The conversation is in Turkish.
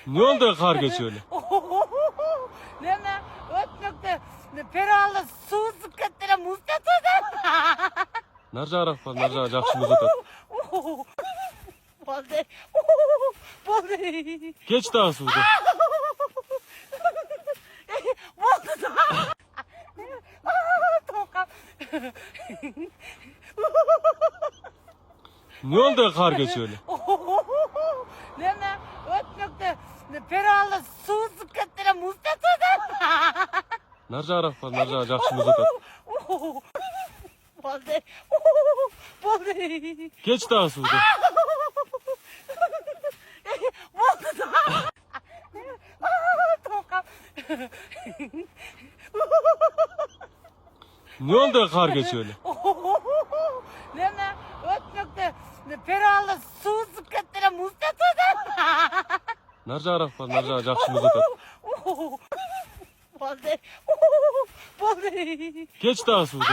Ne oldu kar geçiyor öyle? Ne ötmekte peralı su sıkıntıra mustatı. Narca arak var, narca acakşımız öter. Balde. Balde. Geç daha suda. Balde da. Tokam. Ne oldu kar geçiyor öyle? Ne ötmekte peralı su sıkıntıra mustatı. Narca arak var, narca acakşımız öter. Balde. Balde. Geç daha suda. Balde da. Tokam. Ne oldu kar geçiyor öyle? Ne ötmekte peralı su sıkıntıra mustatı. Narca arak var, narca acakşımız öter. Balde. Balde. Geç daha suda.